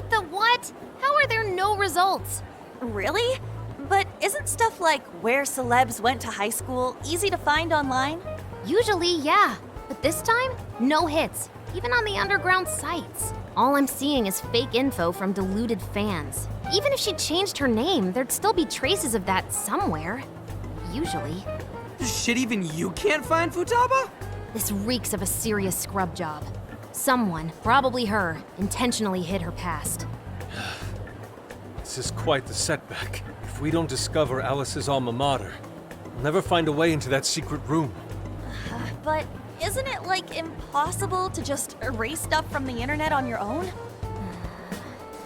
What the what? How are there no results? Really? But isn't stuff like where celebs went to high school easy to find online? Usually, yeah. But this time, no hits, even on the underground sites. All I'm seeing is fake info from deluded fans. Even if she changed her name, there'd still be traces of that somewhere. Usually. Shit, even you can't find Futaba? This reeks of a serious scrub job. Someone, probably her, intentionally hid her past. This is quite the setback. If we don't discover Alice's alma mater, we'll never find a way into that secret room. But isn't it, like, impossible to just erase stuff from the internet on your own?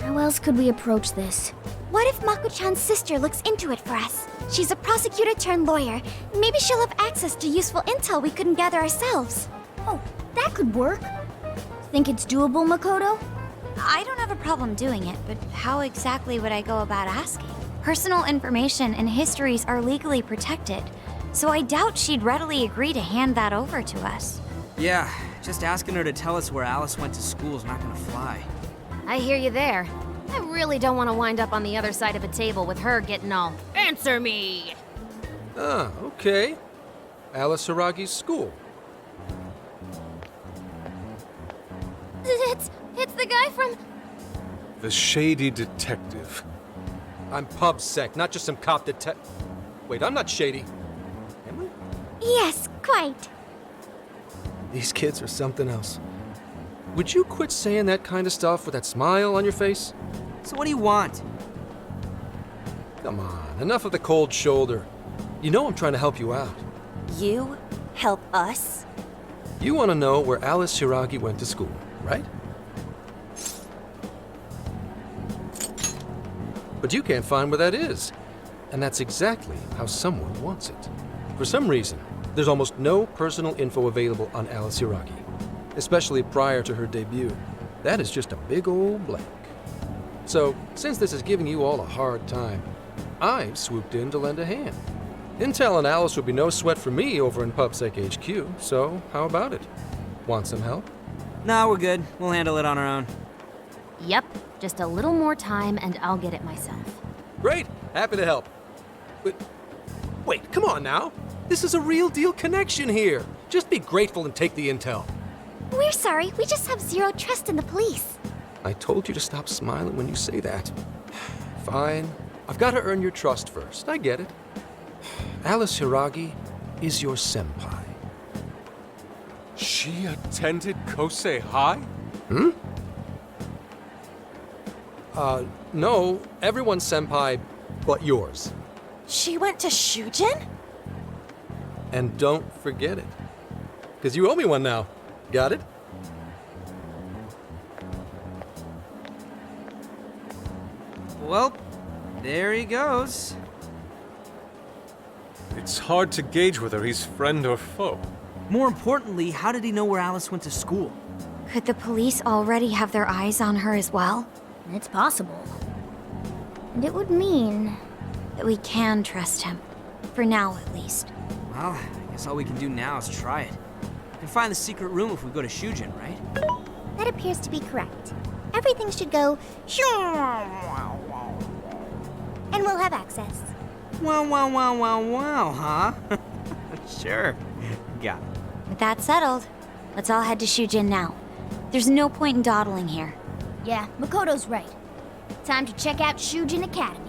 How else could we approach this? What if Mako-chan's sister looks into it for us? She's a prosecutor turned lawyer. Maybe she'll have access to useful intel we couldn't gather ourselves. Oh, that could work. Think it's doable, Makoto? I don't have a problem doing it, but how exactly would I go about asking? Personal information and histories are legally protected, so I doubt she'd readily agree to hand that over to us. Yeah, just asking her to tell us where Alice went to school is not gonna fly. I hear you there. I really don't want to wind up on the other side of a table with her getting all, "Answer me!" Ah, okay. Alice Hiiragi's school. It's the guy from... The shady detective. I'm PubSec, not just some cop Wait, I'm not shady. Am I? Yes, quite. These kids are something else. Would you quit saying that kind of stuff with that smile on your face? So what do you want? Come on, enough of the cold shoulder. You know I'm trying to help you out. You help us? You want to know where Alice Hiiragi went to school, right? But you can't find where that is. And that's exactly how someone wants it. For some reason, there's almost no personal info available on Alice Hiiragi, especially prior to her debut. That is just a big old blank. So, since this is giving you all a hard time, I've swooped in to lend a hand. Intel and Alice would be no sweat for me over in PubSec HQ, so how about it? Want some help? Nah, we're good. We'll handle it on our own. Yep, just a little more time and I'll get it myself. Great, happy to help. But, wait, come on now. This is a real deal connection here. Just be grateful and take the intel. We're sorry, we just have zero trust in the police. I told you to stop smiling when you say that. Fine. I've got to earn your trust first. I get it. Alice Hiiragi is your senpai. She attended Kosei High? Hmm? No. Everyone's senpai but yours. She went to Shujin? And don't forget it. Because you owe me one now. Got it? Well, there he goes. It's hard to gauge whether he's friend or foe. More importantly, how did he know where Alice went to school? Could the police already have their eyes on her as well? It's possible. And it would mean... That we can trust him. For now, at least. Well, I guess all we can do now is try it. We can find the secret room if we go to Shujin, right? That appears to be correct. Everything should go... And we'll have access. Wow, huh? Sure. Got it. With that settled, let's all head to Shujin now. There's no point in dawdling here. Yeah, Makoto's right. Time to check out Shujin Academy.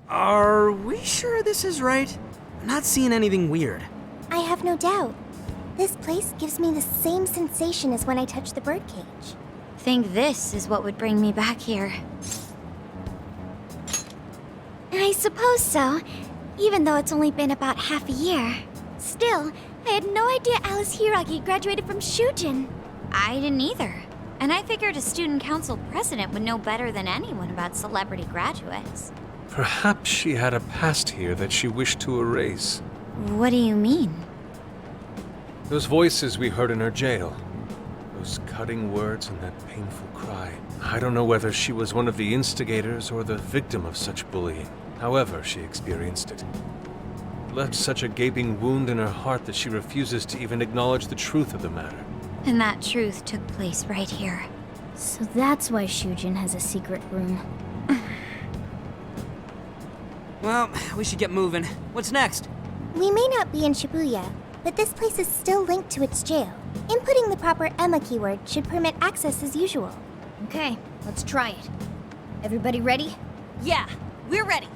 Are we sure this is right? I'm not seeing anything weird. I have no doubt. This place gives me the same sensation as when I touched the birdcage. Think this is what would bring me back here. I suppose so, even though it's only been about half a year. Still, I had no idea Alice Hiiragi graduated from Shujin. I didn't either. And I figured a student council president would know better than anyone about celebrity graduates. Perhaps she had a past here that she wished to erase. What do you mean? Those voices we heard in her jail. Those cutting words and that painful cry. I don't know whether she was one of the instigators or the victim of such bullying. However she experienced it. It left such a gaping wound in her heart that she refuses to even acknowledge the truth of the matter. And that truth took place right here. So that's why Shujin has a secret room. Well, we should get moving. What's next? We may not be in Shibuya, but this place is still linked to its jail. Inputting the proper Emma keyword should permit access as usual. Okay, let's try it. Everybody ready? Yeah, we're ready.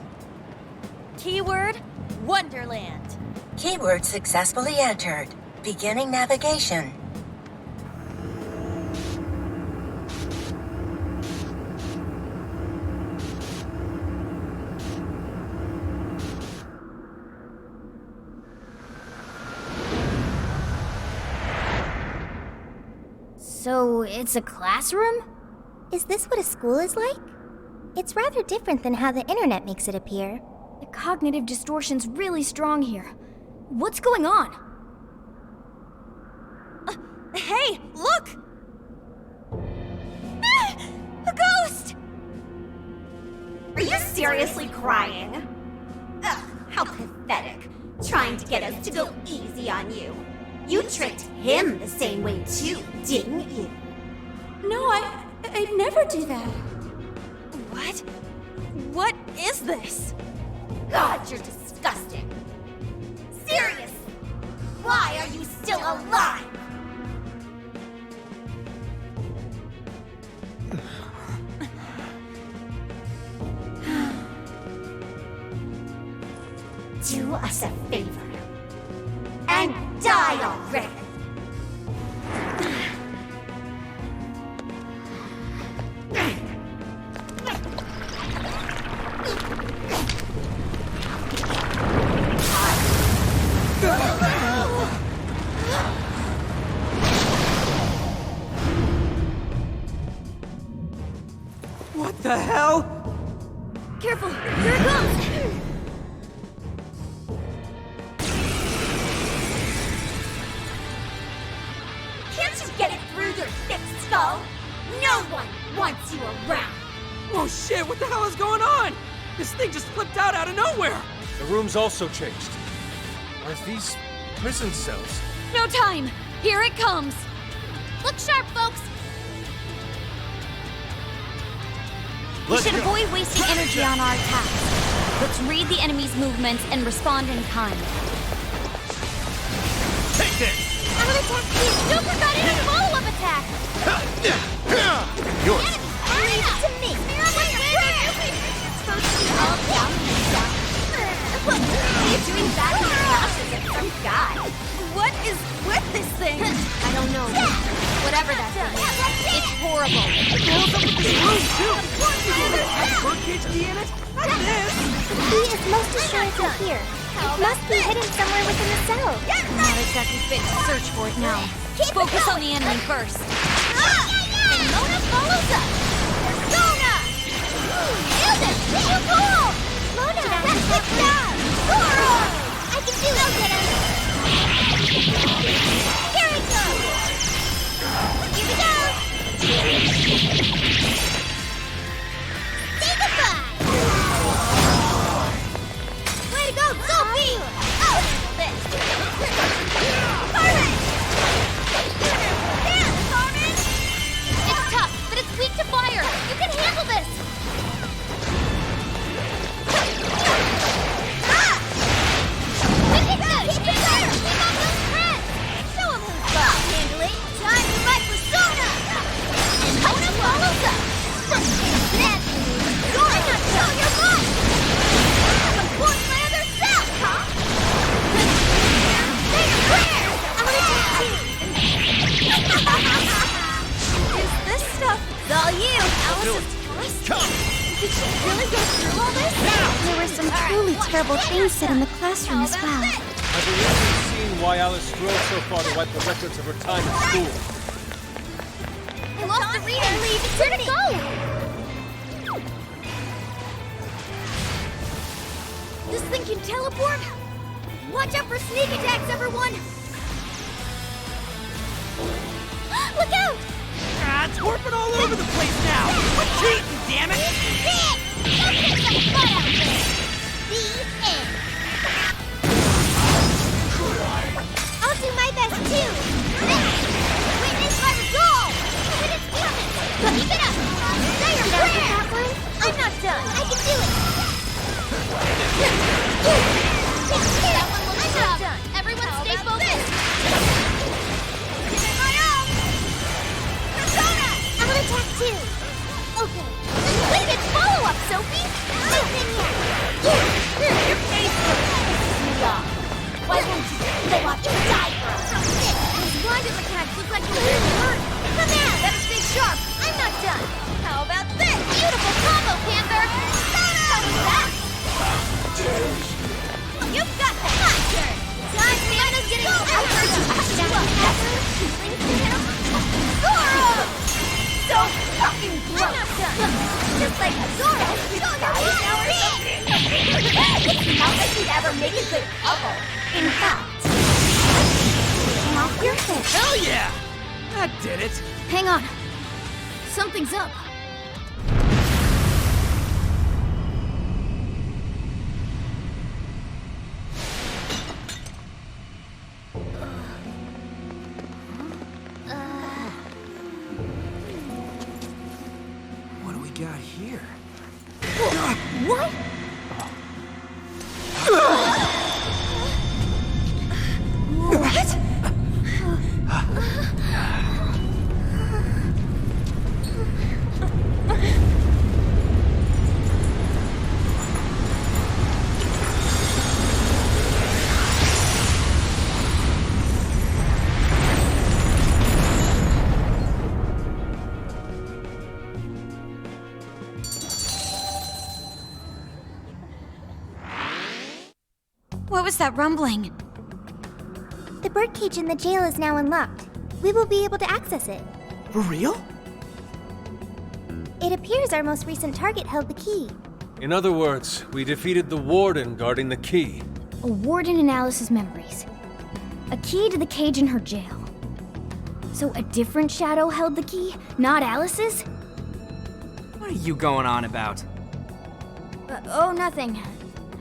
Keyword, Wonderland. Keyword successfully entered. Beginning navigation. So, it's a classroom? Is this what a school is like? It's rather different than how the internet makes it appear. The cognitive distortion's really strong here. What's going on? Hey, look! Ah, a ghost! Are you seriously crying? Ugh, how pathetic. Trying to get us to go easy on you. You tricked him the same way too, didn't you? No, I'd never do that. What? What is this? God, you're disgusting. Serious! Why are you still alive? Do us a favor and die already. What the hell? Careful! Here it comes! Can't you get it through your thick skull? No one wants you around. Oh shit, what the hell is going on? This thing just flipped out of nowhere! The room's also changed. Are these prison cells? No time! Here it comes! Look sharp, folks! We should avoid wasting energy on our attacks. Let's read the enemy's movements and respond in kind. Take this! I'm gonna attack you! Don't forget in a follow-up attack! Yours. Leave it to me! Supposed to be all down and down. What are you doing back in the classes of some guy? What is with this thing? I don't know. Whatever that thing is, it's horrible. What the hell's up with this room, too? Has a birdcage key in it? Not this! The key is most assuredly here. It must be hidden somewhere within the cell. Not exactly fit to search for it now. Focus on the enemy first. And Mona follows us. Persona! Ew, that's too cool! Mona, that's good job! Goro! I can do it! Get him! Here we go! Here we go! Say goodbye! Way to go, Sophie! Oh, this! Carmen! Damn, Carmen! It's tough, but it's weak to fire. You can handle this. Ah! Keep it good. Keep it there. Keep on those threads. Show him who's boss! I'll handle it! Time to fight Persona! And Mona follows up! Naturally, you're not show your mind! Support my other self, huh? Say your prayers! I'm gonna take you! Is this stuff? It's all you! Alice's Come! Did she really go through all this? There were some truly terrible things said in the classroom as well. I've already seen why Alice drove so far to wipe the records of her time at school. I lost the reader. Where'd it go? This thing can teleport? Watch out for sneak attacks, everyone! Look out! Ah, it's warping all over the place now! Quit cheating, damn it! Shit! Don't kick some butt out there! The end. I'll do my best too! Witness my resolve! But it's coming! too. Okay. Wait, it's follow-up, Sophie! Listen here! Your face pisses me off. Why won't you blow off your diaper? Those blinded mechanics look like you're really hurt. Come on, better stay sharp. I'm not done. How about this? Beautiful combo, Panther! How's that? You've got the hot turn! Time Santa's getting over! I heard you asked that. Zoro! So fucking gross! I'm not done! Just like Zoro, show your power! It's not like you'd ever make a good couple. In fact, now you're fit. Hell yeah! That did it. Hang on. Something's up. What do we got here? What? What? What was that rumbling? The birdcage in the jail is now unlocked. We will be able to access it. For real? It appears our most recent target held the key. In other words, we defeated the warden guarding the key. A warden in Alice's memories. A key to the cage in her jail. So a different shadow held the key, not Alice's? What are you going on about? Oh, nothing.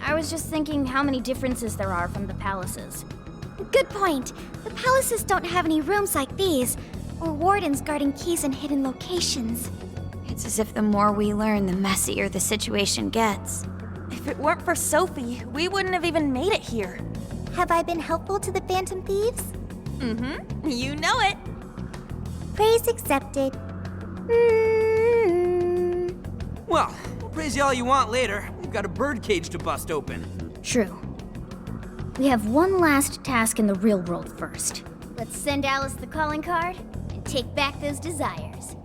I was just thinking how many differences there are from the palaces. Good point. The palaces don't have any rooms like these, or wardens guarding keys in hidden locations. It's as if the more we learn, the messier the situation gets. If it weren't for Sophie, we wouldn't have even made it here. Have I been helpful to the Phantom Thieves? Mm-hmm. You know it. Praise accepted. Well, we'll praise you all you want later. We've got a birdcage to bust open. True. We have one last task in the real world first. Let's send Alice the calling card and take back those desires.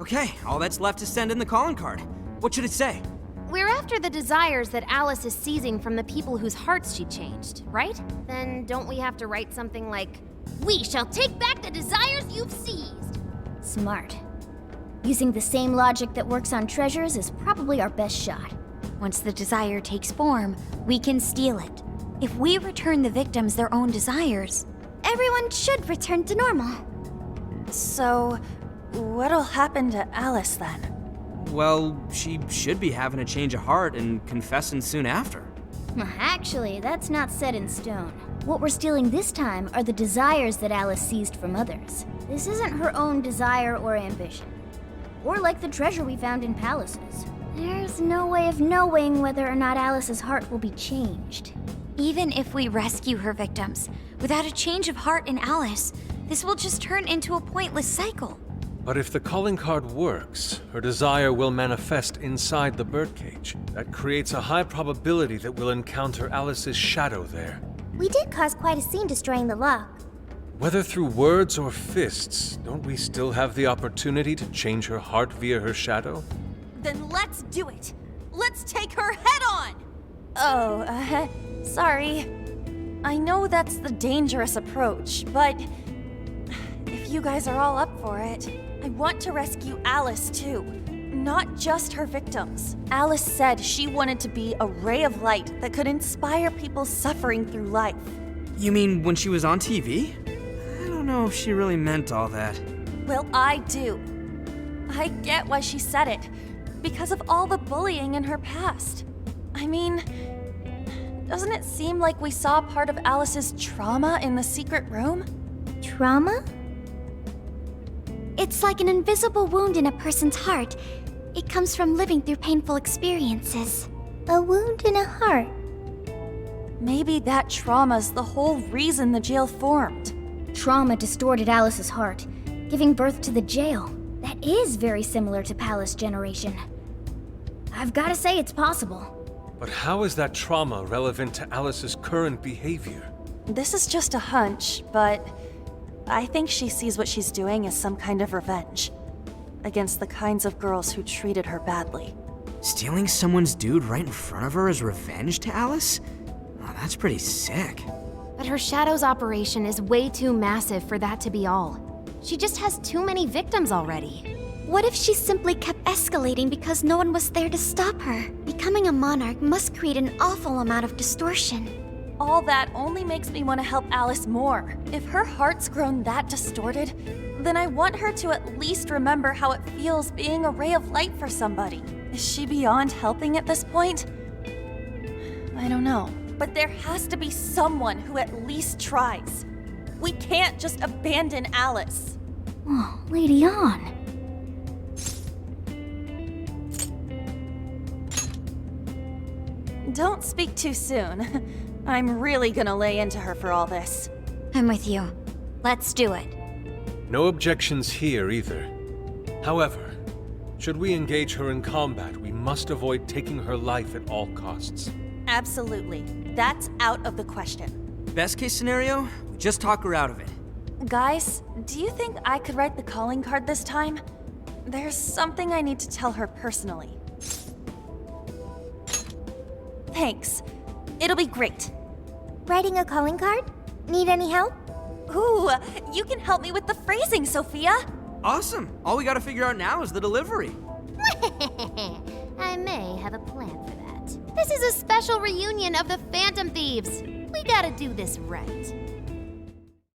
Okay, all that's left is send in the calling card. What should it say? We're after the desires that Alice is seizing from the people whose hearts she changed, right? Then don't we have to write something like, We shall take back the desires you've seized. Smart. Using the same logic that works on treasures is probably our best shot. Once the desire takes form, we can steal it. If we return the victims their own desires, Everyone should return to normal. So, what'll happen to Alice then? Well, she should be having a change of heart and confessing soon after. Actually, that's not set in stone. What we're stealing this time are the desires that Alice seized from others. This isn't her own desire or ambition. Or like the treasure we found in palaces. There's no way of knowing whether or not Alice's heart will be changed. even if we rescue her victims, without a change of heart in Alice, this will just turn into a pointless cycle. But if the calling card works, her desire will manifest inside the birdcage. That creates a high probability that we'll encounter Alice's shadow there. We did cause quite a scene destroying the lock. Whether through words or fists, don't we still have the opportunity to change her heart via her shadow? Then let's do it! Let's take her head on! Oh, sorry. I know that's the dangerous approach, but if you guys are all up for it, I want to rescue Alice too. Not just her victims. Alice said she wanted to be a ray of light that could inspire people suffering through life. You mean when she was on TV? I don't know if she really meant all that. Well, I do. I get why she said it. Because of all the bullying in her past. I mean, doesn't it seem like we saw part of Alice's trauma in the secret room? Trauma? It's like an invisible wound in a person's heart. It comes from living through painful experiences. A wound in a heart. Maybe that trauma's the whole reason the jail formed. Trauma distorted Alice's heart, giving birth to the jail. That is very similar to Palace Generation. I've gotta say it's possible. But how is that trauma relevant to Alice's current behavior? This is just a hunch, but I think she sees what she's doing as some kind of revenge against the kinds of girls who treated her badly. Stealing someone's dude right in front of her as revenge to Alice? Oh, that's pretty sick. But her Shadow's operation is way too massive for that to be all. She just has too many victims already. What if she simply kept escalating because no one was there to stop her? Becoming a monarch must create an awful amount of distortion. All that only makes me want to help Alice more. If her heart's grown that distorted, then I want her to at least remember how it feels being a ray of light for somebody. Is she beyond helping at this point? I don't know. But there has to be someone who at least tries. We can't just abandon Alice. Oh, Lady On. Don't speak too soon. I'm really gonna lay into her for all this. I'm with you. Let's do it. No objections here either. However, should we engage her in combat, we must avoid taking her life at all costs. Absolutely. That's out of the question. Best case scenario, we just talk her out of it. Guys, do you think I could write the calling card this time? There's something I need to tell her personally. Thanks. It'll be great. Writing a calling card? Need any help? Ooh, you can help me with the phrasing, Sophia. Awesome. All we gotta figure out now is the delivery. I may have a plan for that. This is a special reunion of the Phantom Thieves. We gotta do this right.